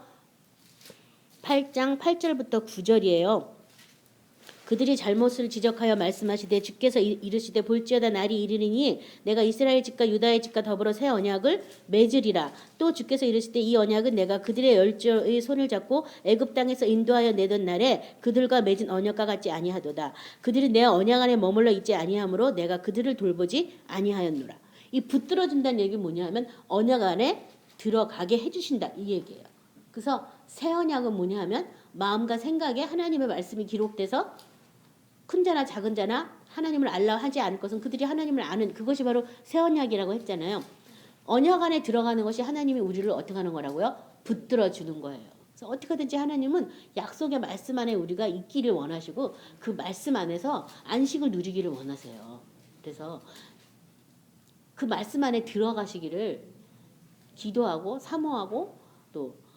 8장 8절부터 9절이에요. 그들이 잘못을 지적하여 말씀하시되 주께서 이르시되 볼지어다 날이 이르리니 내가 이스라엘 집과 유다의 집과 더불어 새 언약을 맺으리라. 또 주께서 이르시되 이 언약은 내가 그들의 열조의 손을 잡고 애굽 땅에서 인도하여 내던 날에 그들과 맺은 언약과 같지 아니하도다. 그들이 내 언약 안에 머물러 있지 아니하므로 내가 그들을 돌보지 아니하였노라. 이 붙들어 준다는 얘기 뭐냐하면 언약 안에 들어가게 해주신다 이 얘기예요. 그래서 새 언약은 뭐냐하면 마음과 생각에 하나님의 말씀이 기록돼서 큰 자나 작은 자나 하나님을 알라 하지 않을 것은 그들이 하나님을 아는 그것이 바로 새 언약이라고 했잖아요. 언약 안에 들어가는 것이 하나님이 우리를 어떻게 하는 거라고요? 붙들어 주는 거예요. 그래서 어떻게든지 하나님은 약속의 말씀 안에 우리가 있기를 원하시고 그 말씀 안에서 안식을 누리기를 원하세요. 그래서 그 말씀 안에 들어가시기를 기도하고 사모하고 또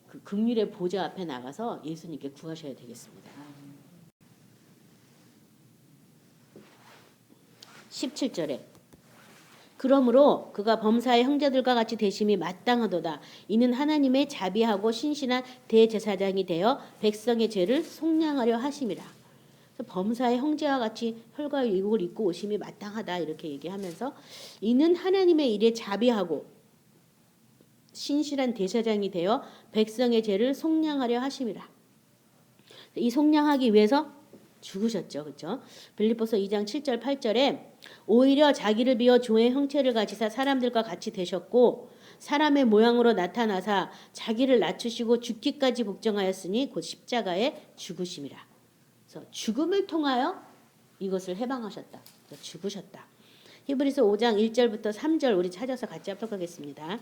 그 긍휼의 보좌 앞에 나가서 예수님께 구하셔야 되겠습니다. 17절에 그러므로 그가 범사의 형제들과 같이 되심이 마땅하도다. 이는 하나님의 자비하고 신실한 대제사장이 되어 백성의 죄를 속량하려 하심이라. 범사의 형제와 같이 혈과 육을 입고 오심이 마땅하다 이렇게 얘기하면서 이는 하나님의 일에 자비하고 신실한 대제사장이 되어 백성의 죄를 속량하려 하심이라. 이 속량하기 위해서 죽으셨죠. 그렇죠? 빌립보서 2장 7절 8절에 오히려 자기를 비워 종의 형체를 가지사 사람들과 같이 되셨고 사람의 모양으로 나타나사 자기를 낮추시고 죽기까지 복종하였으니 곧 십자가에 죽으심이라. 그래서 죽음을 통하여 이것을 해방하셨다. 죽으셨다. 히브리서 5장 1절부터 3절 우리 찾아서 같이 합독하겠습니다.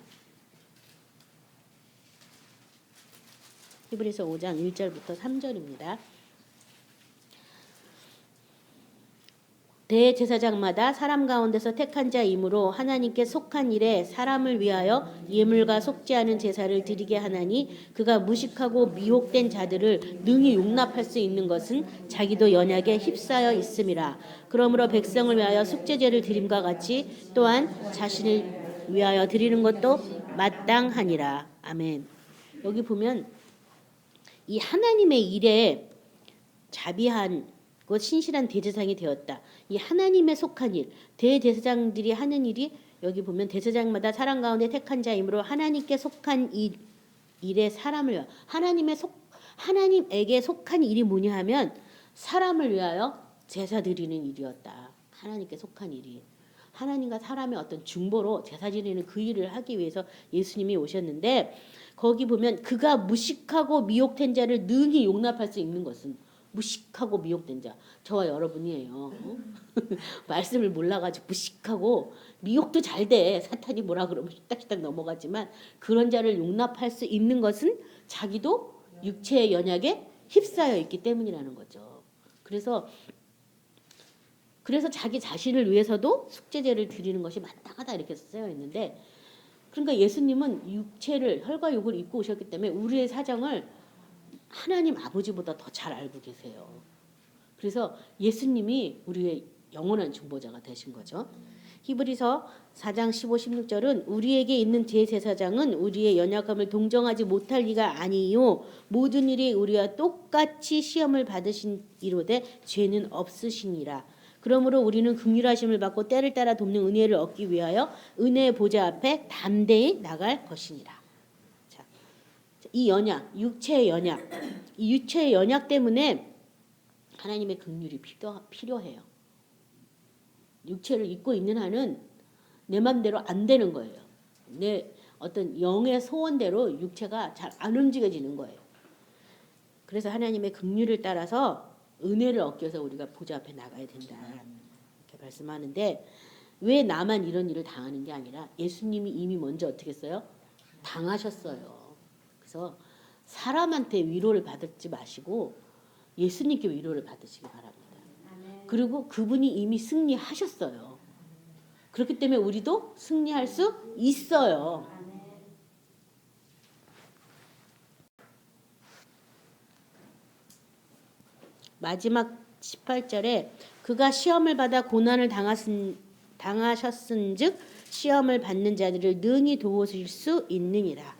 히브리서 5장 1절부터 3절입니다. 대제사장마다 사람 가운데서 택한 자이므로 하나님께 속한 일에 사람을 위하여 예물과 속지 않은 제사를 드리게 하나니 그가 무식하고 미혹된 자들을 능히 용납할 수 있는 것은 자기도 연약에 휩싸여 있음이라. 그러므로 백성을 위하여 속죄제를 드림과 같이 또한 자신을 위하여 드리는 것도 마땅하니라. 아멘. 여기 보면 이 하나님의 일에 자비한 그 신실한 대제사장이 되었다. 이 하나님의 속한 일, 대제사장들이 하는 일이 여기 보면 대제사장마다 사람 가운데 택한 자이므로 하나님께 속한 일에 사람을 위하여 하나님에게 속한 일이 뭐냐 하면 사람을 위하여 제사 드리는 일이었다. 하나님께 속한 일이. 하나님과 사람의 어떤 중보로 제사 드리는 그 일을 하기 위해서 예수님이 오셨는데 거기 보면 그가 무식하고 미혹된 자를 능히 용납할 수 있는 것은 무식하고 미혹된 자 저와 여러분이에요. 말씀을 몰라가지고 무식하고 미혹도 잘 돼. 사탄이 뭐라 그러면 딱 넘어가지만 그런 자를 용납할 수 있는 것은 자기도 육체의 연약에 휩싸여 있기 때문이라는 거죠. 그래서 자기 자신을 위해서도 속죄제를 드리는 것이 마땅하다 이렇게 쓰여 있는데 그러니까 예수님은 육체를 혈과 육을 입고 오셨기 때문에 우리의 사정을 하나님 아버지보다 더 잘 알고 계세요. 그래서 예수님이 우리의 영원한 중보자가 되신 거죠. 히브리서 4장 15, 16절은 우리에게 있는 제사장은 우리의 연약함을 동정하지 못할 리가 아니요 모든 일이 우리와 똑같이 시험을 받으신 이로되 죄는 없으시니라. 그러므로 우리는 긍휼하심을 받고 때를 따라 돕는 은혜를 얻기 위하여 은혜의 보좌 앞에 담대히 나갈 것이니라. 자, 이 연약, 육체의 연약, 이 육체의 연약 때문에 하나님의 긍휼이 필요해요. 육체를 입고 있는 한은 내 맘대로 안 되는 거예요. 내 어떤 영의 소원대로 육체가 잘 안 움직여지는 거예요. 그래서 하나님의 긍휼을 따라서 은혜를 얻기 위해서 우리가 보좌 앞에 나가야 된다. 이렇게 말씀하는데 왜 나만 이런 일을 당하는 게 아니라 예수님이 이미 먼저 어떻게 했어요? 당하셨어요. 그래서 사람한테 위로를 받지 마시고 예수님께 위로를 받으시기 바랍니다. 그리고 그분이 이미 승리하셨어요. 그렇기 때문에 우리도 승리할 수 있어요. 마지막 18절에 그가 시험을 받아 고난을 당하셨은즉 시험을 받는 자들을 능히 도우실 수 있느니라.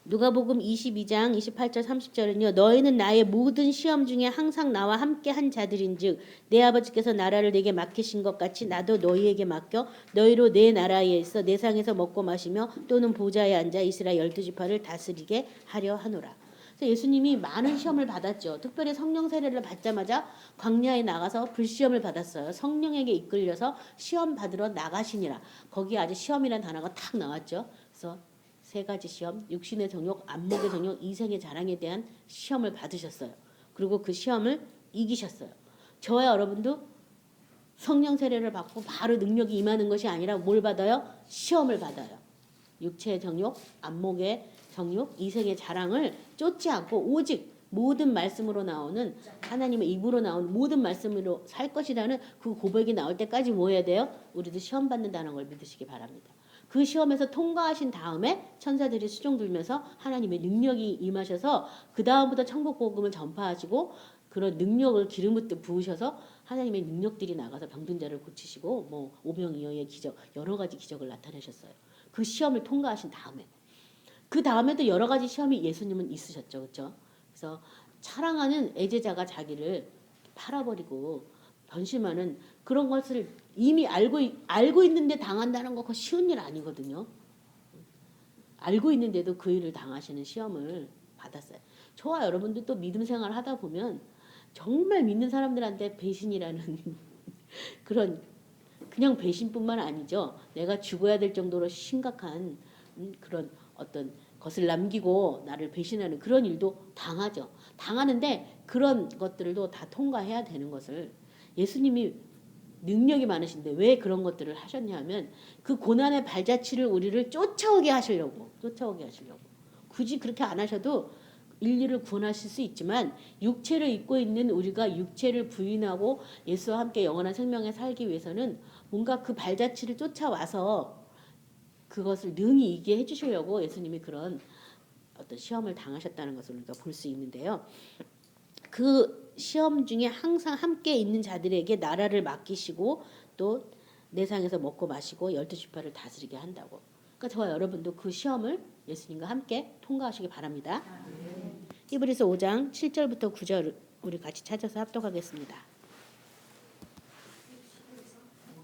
누가복음 22장 28절 30절은요. 너희는 나의 모든 시험 중에 항상 나와 함께 한 자들인즉 내 아버지께서 나라를 내게 맡기신 것 같이 나도 너희에게 맡겨 너희로 내 나라에 있어 내 상에서 먹고 마시며 또는 보좌에 앉아 이스라엘 12지파를 다스리게 하려 하노라. 그래서 예수님이 많은 시험을 받았죠. 특별히 성령 세례를 받자마자 광야에 나가서 불시험을 받았어요. 성령에게 이끌려서 시험 받으러 나가시니라. 거기에 아주 시험이라는 단어가 탁 나왔죠. 그래서 세 가지 시험, 육신의 정욕, 안목의 정욕, 이생의 자랑에 대한 시험을 받으셨어요. 그리고 그 시험을 이기셨어요. 저와 여러분도 성령 세례를 받고 바로 능력이 임하는 것이 아니라 뭘 받아요? 시험을 받아요. 육체의 정욕, 안목의 정욕, 이생의 자랑을 쫓지 않고 오직 모든 말씀으로 나오는 하나님의 입으로 나온 모든 말씀으로 살 것이라는 그 고백이 나올 때까지 뭐 해야 돼요? 우리도 시험 받는다는 걸 믿으시기 바랍니다. 그 시험에서 통과하신 다음에 천사들이 수종 들면서 하나님의 능력이 임하셔서 그 다음부터 천국 복음을 전파하시고 그런 능력을 기름 붓듯 부으셔서 하나님의 능력들이 나가서 병든 자를 고치시고 뭐 오병이어의 기적 여러 가지 기적을 나타내셨어요. 그 시험을 통과하신 다음에 그 다음에도 여러 가지 시험이 예수님은 있으셨죠, 그렇죠? 그래서 사랑하는 애제자가 자기를 팔아버리고 변심하는 그런 것을 이미 알고 있는데 당한다는 거 그거 쉬운 일 아니거든요. 알고 있는데도 그 일을 당하시는 시험을 받았어요. 저와 여러분도 또 믿음 생활 하다 보면 정말 믿는 사람들한테 배신이라는 그런 그냥 배신뿐만 아니죠. 내가 죽어야 될 정도로 심각한 그런 어떤 것을 남기고 나를 배신하는 그런 일도 당하죠. 당하는데 그런 것들도 다 통과해야 되는 것을 예수님이 능력이 많으신데 왜 그런 것들을 하셨냐면 그 고난의 발자취를 우리를 쫓아오게 하시려고 굳이 그렇게 안 하셔도 인류를 구원하실 수 있지만 육체를 입고 있는 우리가 육체를 부인하고 예수와 함께 영원한 생명에 살기 위해서는 뭔가 그 발자취를 쫓아와서 그것을 능히 이기게 해주시려고 예수님이 그런 어떤 시험을 당하셨다는 것을 우리가 볼 수 있는데요. 그 시험 중에 항상 함께 있는 자들에게 나라를 맡기시고 또 내상에서 먹고 마시고 12지파를 다스리게 한다고. 그러니까 저와 여러분도 그 시험을 예수님과 함께 통과하시기 바랍니다. 히브리서 5장 7절부터 9절 우리 같이 찾아서 합독하겠습니다.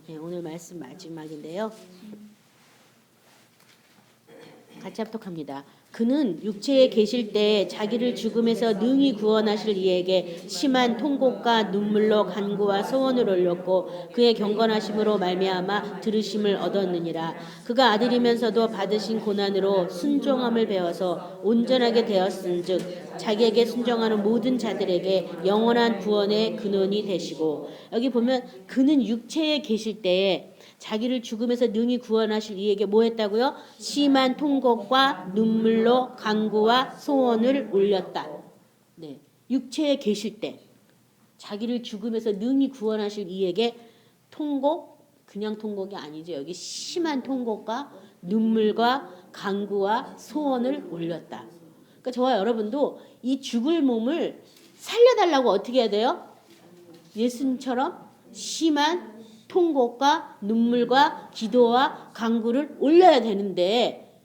네, 오늘 말씀 마지막인데요. 같이 합독합니다. 그는 육체에 계실 때 자기를 죽음에서 능히 구원하실 이에게 심한 통곡과 눈물로 간구와 소원을 올렸고 그의 경건하심으로 말미암아 들으심을 얻었느니라. 그가 아들이면서도 받으신 고난으로 순종함을 배워서 온전하게 되었은즉 자기에게 순종하는 모든 자들에게 영원한 구원의 근원이 되시고 여기 보면 그는 육체에 계실 때에 자기를 죽음에서 능히 구원하실 이에게 뭐 했다고요? 심한 통곡과 눈물로 간구와 소원을 올렸다. 네, 육체에 계실 때 자기를 죽음에서 능히 구원하실 이에게 통곡, 그냥 통곡이 아니죠. 여기 심한 통곡과 눈물과 간구와 소원을 올렸다. 그러니까 저와 여러분도 이 죽을 몸을 살려달라고 어떻게 해야 돼요? 예수님처럼 심한 통곡과 눈물과 기도와 간구를 올려야 되는데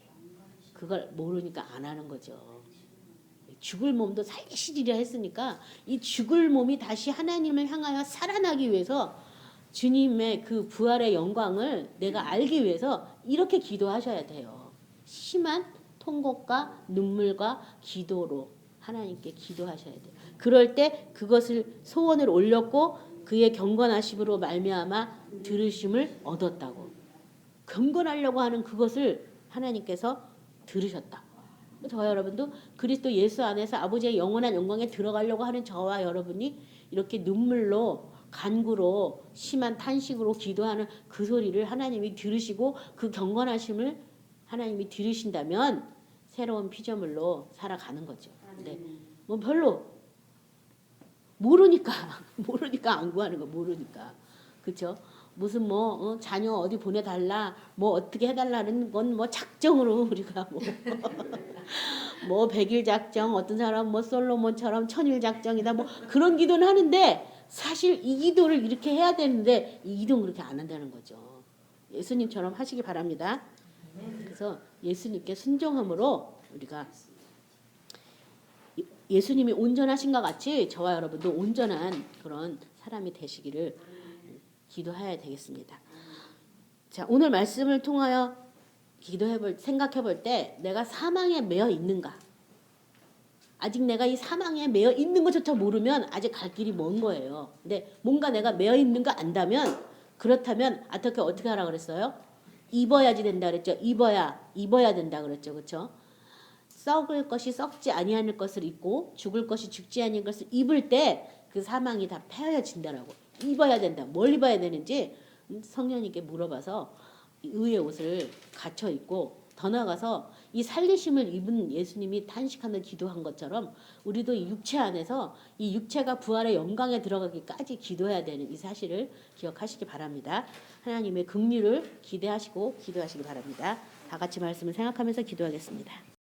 그걸 모르니까 안 하는 거죠. 죽을 몸도 살리시리라 했으니까 이 죽을 몸이 다시 하나님을 향하여 살아나기 위해서 주님의 그 부활의 영광을 내가 알기 위해서 이렇게 기도하셔야 돼요. 심한 통곡과 눈물과 기도로 하나님께 기도하셔야 돼요. 그럴 때 그것을 소원을 올렸고 그의 경건하심으로 말미암아 들으심을 얻었다고. 경건하려고 하는 그것을 하나님께서 들으셨다. 저와 여러분도 그리스도 예수 안에서 아버지의 영원한 영광에 들어가려고 하는 저와 여러분이 이렇게 눈물로 간구로 심한 탄식으로 기도하는 그 소리를 하나님이 들으시고 그 경건하심을 하나님이 들으신다면 새로운 피조물로 살아가는 거죠. 근데 뭐 별로 모르니까 안 구하는 거 모르니까. 그렇죠? 무슨 뭐 자녀 어디 보내달라 뭐 어떻게 해달라는 건 뭐 작정으로 우리가 뭐 100일 작정 어떤 사람 뭐 솔로몬처럼 1000일 작정이다 뭐 그런 기도는 하는데 사실 이 기도를 이렇게 해야 되는데 이 기도는 그렇게 안 한다는 거죠. 예수님처럼 하시기 바랍니다. 그래서 예수님께 순종함으로 우리가 예수님이 온전하신 것 같이 저와 여러분도 온전한 그런 사람이 되시기를 기도해야 되겠습니다. 자, 오늘 말씀을 통하여 생각해 볼 때 내가 사망에 매여 있는가? 아직 내가 이 사망에 매여 있는 것조차 모르면 아직 갈 길이 먼 거예요. 근데 뭔가 내가 매여 있는 거 안다면 그렇다면 어떻게 하라 그랬어요? 입어야지 된다 그랬죠. 입어야 된다 그랬죠. 그렇죠? 썩을 것이 썩지 아니하는 것을 입고 죽을 것이 죽지 아니한 것을 입을 때 그 사망이 다 패여진다라고. 입어야 된다. 뭘 입어야 되는지 성령님께 물어봐서 의의 옷을 갖춰 입고 더 나아가서 이 살리심을 입은 예수님이 탄식하며 기도한 것처럼 우리도 이 육체 안에서 이 육체가 부활의 영광에 들어가기까지 기도해야 되는 이 사실을 기억하시기 바랍니다. 하나님의 긍휼을 기대하시고 기도하시기 바랍니다. 다 같이 말씀을 생각하면서 기도하겠습니다.